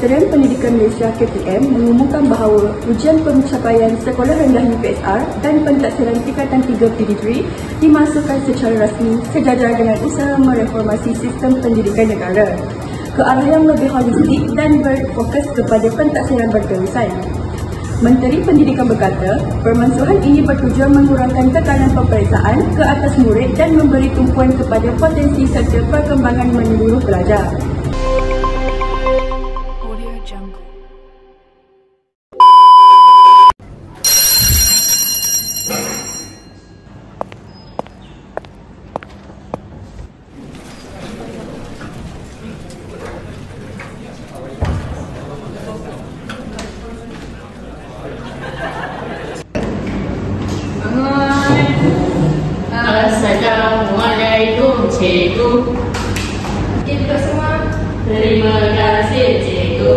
Kementerian Pendidikan Malaysia KPM mengumumkan bahawa ujian pencapaian sekolah rendah UPSR dan pentaksiran tingkatan 3 PD3 dimasukkan secara rasmi sejajar dengan usaha mereformasi sistem pendidikan negara ke arah yang lebih holistik dan berfokus kepada pentaksiran berterusan. Menteri Pendidikan berkata, permansuhan ini bertujuan mengurangkan tekanan peperiksaan ke atas murid dan memberi tumpuan kepada potensi serta perkembangan menyeluruh pelajar. Assalamualaikum cikgu. Okey, duduk semua. Terima kasih cikgu.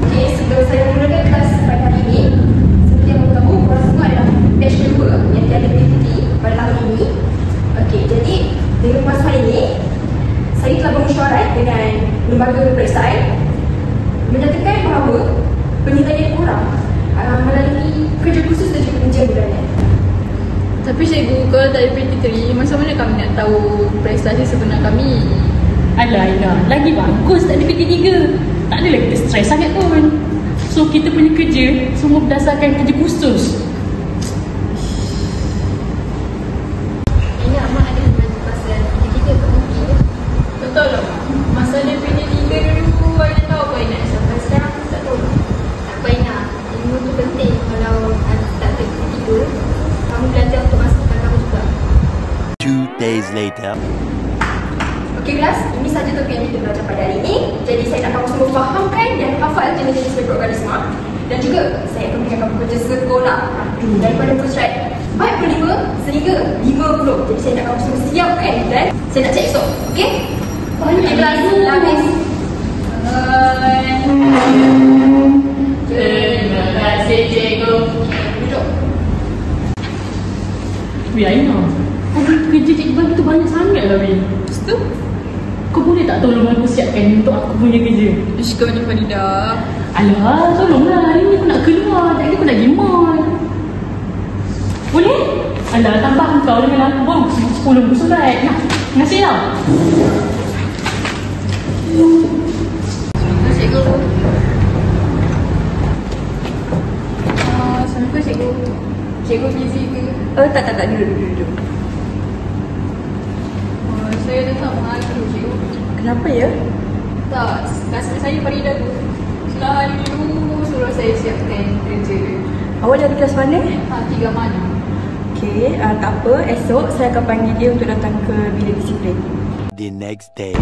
Okey, sebelum saya memulakan kelas pada hari ini, seperti yang kamu tahu, korang semua adalah batch kedua yang tiada PPT pada tahun ini. Okey, jadi dengan pemasukan ini, saya telah bermesyuarat dengan lembaga peperiksaan menyatakan bahawa penilaian kurang melalui kerja khusus dan juga ujian bulanan. Tapi cikgu, kalau tak ada PT3, macam mana kami nak tahu prestasi sebenar kami? Alah, lagi bagus tak ada PT3. Tak adalah kita stres sangat pun. So, kita punya kerja semua berdasarkan kerja khusus. Ini Ahmad ada membantu pasal PT3 ke mungkin. Betul tak? Masa ada PT3 dulu, ada tahu apa yang nak sampai sekarang tak tahu. Tak payah, ilmu tu penting. Kalau tak ada PT3, kamu belajar untuk masa depan kamu juga. 2 days later. Okey kelas, ini saja topik yang kita belajar pada hari ini. Jadi saya nak kamu semua fahamkan dan hafal jenis-jenis mikroorganisma. Dan juga saya akan berikan kamu kerja sekolah daripada pusat 45 sehingga 50. Jadi saya nak kamu semua siapkan dan saya nak cek esok. Okey? Okey kelas, habis. Terima kasih cikgu. Duduk. Wih, Aina, kerja cikgu bagi tu banyak sangat lah, Wih. Lepas tu, Kau boleh tak tolong aku siapkan untuk aku punya kerja? kau ni Farida. Alah, tolonglah. Hari ni aku nak keluar. Tak ada aku nak pergi mall. Boleh? Alah, tambah kau dengan aku pun 10 muka surat. Nah, terima kasih tau. Assalamualaikum cikgu. Assalamualaikum cikgu. Cikgu busy ke? Tak, duduk. Saya datang mengaku cikgu. Kenapa ya? Tak, classmate saya Farida tu selalu suruh saya siapkan kerja. Awak dari kelas mana? 3 mana? Okey, tak apa. Esok saya akan panggil dia untuk datang ke bilik disiplin. The next day.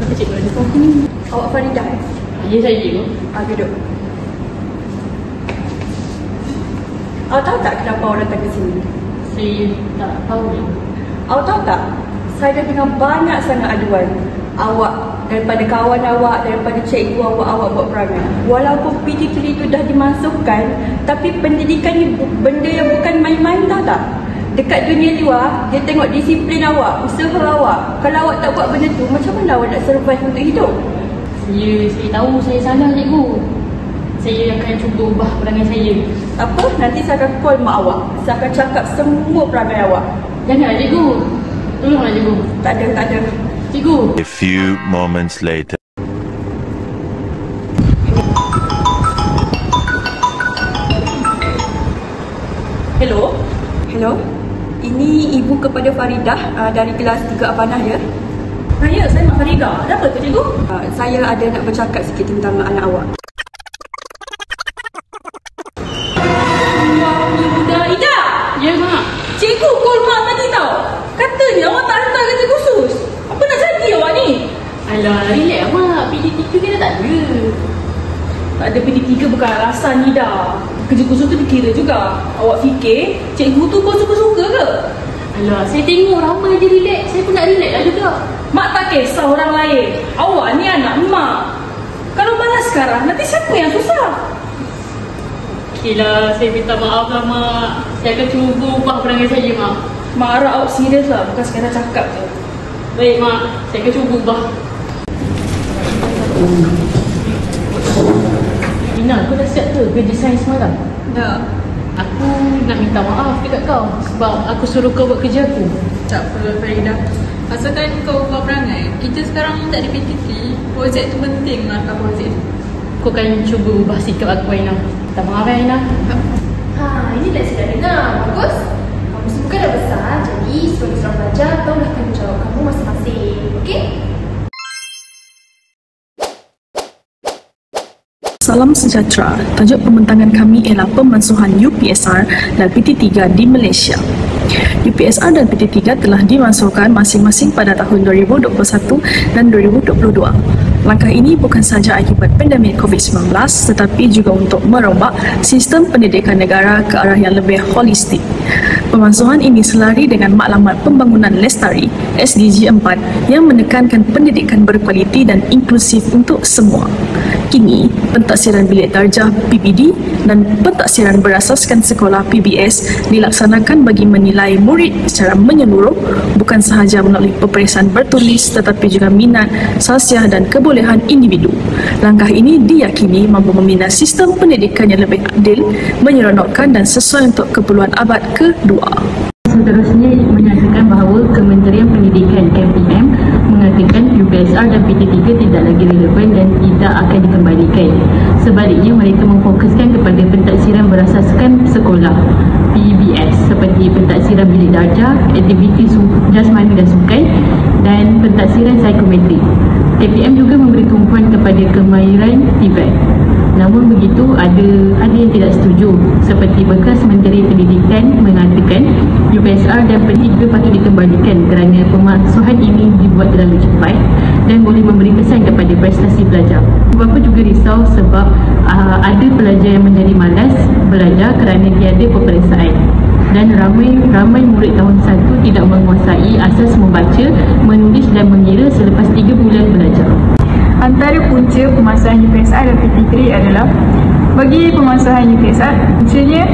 Kenapa cikgu ada kau ni? Awak Farida? Ya, saya cikgu. Duduk. Awak tahu tak kenapa awak datang ke sini? Saya tak tahu ni. Awak tahu tak? Saya dah dengar banyak sangat aduan awak daripada kawan awak, daripada cikgu awak buat perangai. Walaupun PT3 itu dah dimasukkan, tapi pendidikan ni benda yang bukan main-main, tahu tak? Dekat dunia luar, dia tengok disiplin awak, usaha awak. Kalau awak tak buat benda tu, macam mana awak nak survive untuk hidup? Saya tahu saya salah cikgu. Saya akan cuba ubah perangai saya. Apa? Nanti saya akan call mak awak. Saya akan cakap semua perangai awak. Janganlah cikgu. Tolonglah cikgu. Tak ada. Cikgu. A few moments later. Hello? Ini ibu kepada Faridah dari kelas 3 Apanah ya? Ya, saya Mak Farida. Ada apa tu cikgu? Saya ada nak bercakap sikit tentang anak awak. Ya, Mak. Cikgu call mak tadi tau. Katanya awak tak hantar kerja khusus. Apa nak jadi awak ni? Alah, relax Mak. PD3 kita tak ada. Tak ada PD3 bukan alasan ni dah. Kerja khusus tu dikira juga. Awak fikir cikgu tu kau suka-suka ke? Alah, saya tengok ramai je relax. Saya pun nak relax lah juga. Mak tak kisah orang lain. Awak ni anak mak. Kalau malas sekarang, nanti siapa yang susah? Okeylah, saya minta maaf lah Mak. Saya akan cuba ubah perangai saya Mak. Mak harap awak serius lah, bukan sekadar cakap je. Baik Mak, saya akan cuba ubah. Ina, kau dah siap ke kerja sains semalam? Dah. Aku nak minta maaf dekat kau sebab aku suruh kau buat kerja aku. Tak perlu Farida. Asalkan kau ubah perangai. Kita sekarang tak ada PTT. Projek tu penting markah projek. Kau akan cuba ubah sikap aku, Aina. Minta maaf Aina. Ini dah sedap dengar. Bagus. Kamu semua kan dah besar. Jadi sebagai seorang pelajar, tahu dah tanggungjawab kamu masing-masing. Okey? Salam sejahtera. Tajuk pembentangan kami ialah pemansuhan UPSR dan PT3 di Malaysia. UPSR dan PT3 telah dimansuhkan masing-masing pada tahun 2021 dan 2022. Langkah ini bukan sahaja akibat pandemik COVID-19 tetapi juga untuk merombak sistem pendidikan negara ke arah yang lebih holistik. Pemansuhan ini selari dengan Maklumat Pembangunan Lestari SDG 4 yang menekankan pendidikan berkualiti dan inklusif untuk semua. Kini, pentaksiran bilik darjah PBD dan pentaksiran berasaskan sekolah PBS dilaksanakan bagi menilai murid secara menyeluruh bukan sahaja melalui peperiksaan bertulis tetapi juga minat, sasiah dan kebolehan individu. Langkah ini diyakini mampu membina sistem pendidikan yang lebih adil, menyeronokkan dan sesuai untuk keperluan abad kedua. Seterusnya menyatakan bahawa Kementerian Pendidikan KPM mengatakan UPSR dan PT3 tidak lagi relevan dan tidak akan dikembalikan. Sebaliknya mereka memfokuskan kepada pentaksiran berasaskan sekolah PBS seperti pentaksiran bilik darjah, aktiviti jasmani dan sukan dan pentaksiran psikometrik. KPM juga memberi tumpuan kepada kemahiran TVET. Namun begitu, ada yang tidak setuju seperti bekas Menteri Pendidikan mengatakan UPSR dan PT3 patut dikembalikan kerana pemansuhan ini dibuat terlalu cepat dan boleh memberi kesan kepada prestasi pelajar. Beberapa juga risau sebab ada pelajar yang menjadi malas belajar kerana tiada peperiksaan dan ramai murid tahun 1 tidak menguasai asas membaca, menulis dan mengira selepas 3 bulan belajar. Antara punca pemansuhan UPSR dan PT3 adalah bagi pemansuhan UPSR, puncanya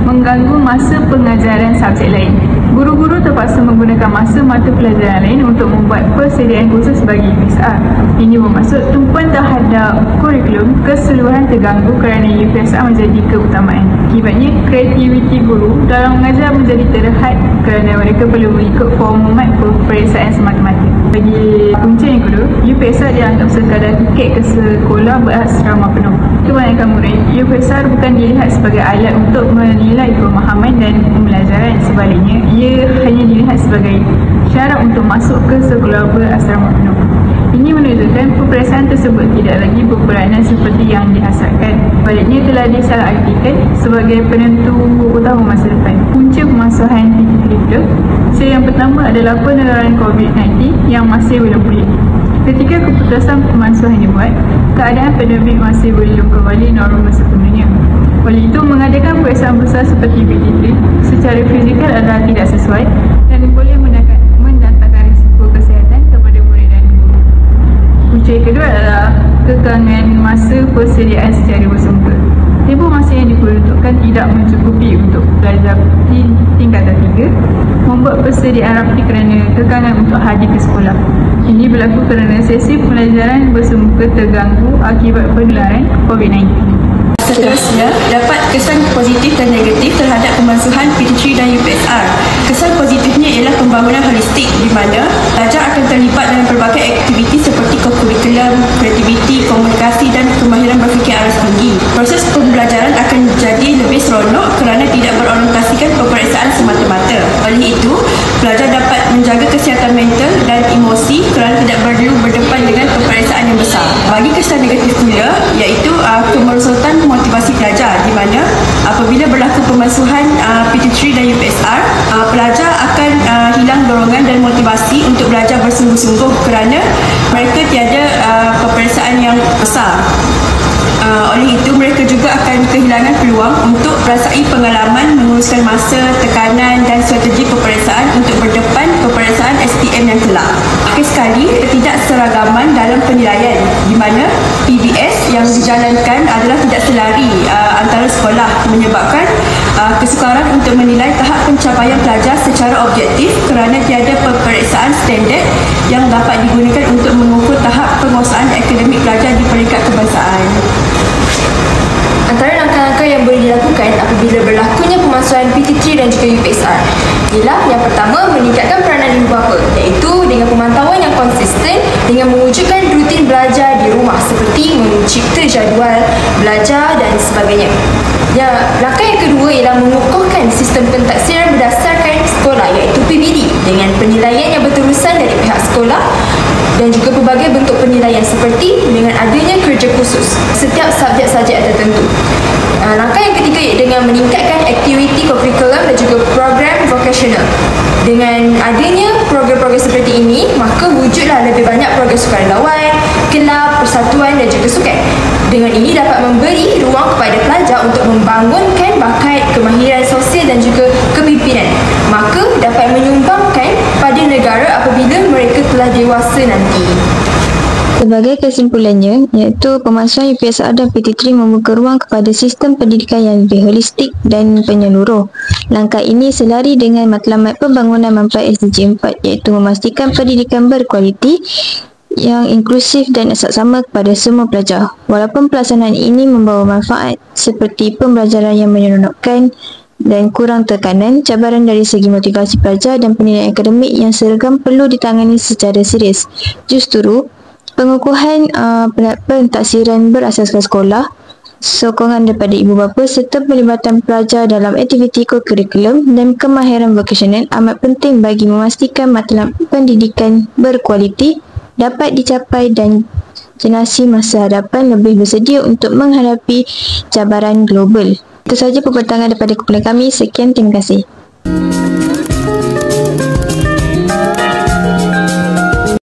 mengganggu masa pengajaran subjek lain. Guru-guru terpaksa menggunakan masa mata pelajaran lain untuk membuat persediaan khusus bagi UPSR. Ini bermaksud tumpuan terhadap kurikulum keseluruhan terganggu kerana UPSR menjadi keutamaan. Akibatnya, kreativiti guru dalam mengajar menjadi terhad kerana mereka perlu mengikut format peperiksaan semata-mata. Bagi punca yang kedua, UPSR dianggap sekadar tiket ke sekolah berasrama penuh. Kebanyakan murid, UPSR bukan dilihat sebagai alat untuk menilai pemahaman dan pembelajaran. Sebaliknya, ia hanya dilihat sebagai syarat untuk masuk ke sekolah berasrama penuh. Ini menunjukkan peperiksaan tersebut tidak lagi berperanan seperti yang dihasratkan. Baliknya telah disalahartikan sebagai penentu utama masa depan. Punca pemansuhan PT3. Yang pertama adalah penularan COVID-19 yang masih belum pulih. Ketika keputusan pemansuhan dibuat, keadaan pandemik masih belum kembali normal sepenuhnya. Oleh itu, mengadakan peperiksaan besar seperti PT3 secara fizikal adalah tidak sesuai dan boleh mendatangkan risiko kesihatan kepada murid dan guru. Punca kedua adalah kekangan masa persediaan secara bersungguh. Tempoh masa yang diperuntukkan tidak mencukupi untuk belajar di tingkatan 3, membuat persediaan rapi kerana kekangan untuk hadir ke sekolah. Ini berlaku kerana sesi pembelajaran bersungguh terganggu akibat penularan COVID-19. Seterusnya, dapat kesan positif dan negatif terhadap pemansuhan PT3 dan UPSR. Kesan positifnya ialah pembangunan holistik di mana pelajar akan terlibat dalam pelbagai aktiviti seperti kokurikulum, kreativiti, komunikasi dan kemahiran berfikir aras tinggi. Proses pembelajaran akan jadi lebih seronok kerana tidak berorientasikan peperiksaan semata-mata. Oleh itu, pelajar dapat menjaga kesihatan mental dan emosi kerana tidak perlu berdepan dengan peperiksaan yang besar. Bagi kesan negatif pula, iaitu kemerosotan motivasi pelajar di mana apabila berlaku pemansuhan PT3 dan UPSR, pelajar akan hilang dorongan dan motivasi untuk belajar bersungguh-sungguh kerana mereka tiada peperiksaan yang besar. Oleh itu, mereka juga akan kehilangan peluang untuk merasai pengalaman, menguruskan masa, tekanan dan strategi peperiksaan untuk berdepan peperiksaan SPM yang kelak. Akhir sekali, ketidakseragaman dalam penilaian di mana PBS yang dijalankan adalah tidak selari antara sekolah, menyebabkan kesukaran untuk menilai tahap pencapaian pelajar secara objektif kerana tiada peperiksaan standard yang dapat digunakan untuk mengukur tahap penguasaan akademik pelajar di peringkat kebangsaan. Antara langkah-langkah yang boleh dilakukan apabila berlakunya pemalsuan PT3 dan juga UPSR ialah yang pertama, meningkatkan peranan ibu bapa, iaitu dengan pemantauan yang konsisten dengan mewujudkan rutin belajar di rumah seperti mencipta jadual belajar dan sebagainya. Langkah yang kedua ialah mengukuhkan sistem pentaksiran berdasarkan sekolah, iaitu PBD, dengan penilaian yang berterusan dari pihak sekolah dan juga pelbagai bentuk penilaian seperti dengan adanya kerja khusus setiap subjek-subjek tertentu. Langkah yang ketiga ialah dengan meningkatkan aktiviti kokurikulum dan juga program vocational. Dengan adanya program-program seperti ini, maka wujudlah lebih banyak program sukarelawan, kelab, persatuan dan juga sukan. Dengan ini dapat memberi ruang kepada pelajar untuk membangunkan bakat, kemahiran sosial dan juga kepimpinan. Maka dapat menyumbangkan pada negara apabila mereka telah dewasa nanti. Sebagai kesimpulannya, iaitu pemalsuan UPSR dan PT3 membuka ruang kepada sistem pendidikan yang lebih holistik dan penyeluruh. Langkah ini selari dengan matlamat pembangunan manfaat SDG 4, iaitu memastikan pendidikan berkualiti yang inklusif dan saksama kepada semua pelajar. Walaupun pelaksanaan ini membawa manfaat seperti pembelajaran yang menyeronokkan dan kurang tekanan, cabaran dari segi motivasi pelajar dan penilaian akademik yang seragam perlu ditangani secara serius. Justru, pengukuhan pentaksiran berasaskan sekolah, sokongan daripada ibu bapa serta pelibatan pelajar dalam aktiviti kokurikulum dan kemahiran vocational amat penting bagi memastikan matlamat pendidikan berkualiti dapat dicapai dan generasi masa hadapan lebih bersedia untuk menghadapi cabaran global. Itu sahaja pembentangan daripada kumpulan kami. Sekian, terima kasih.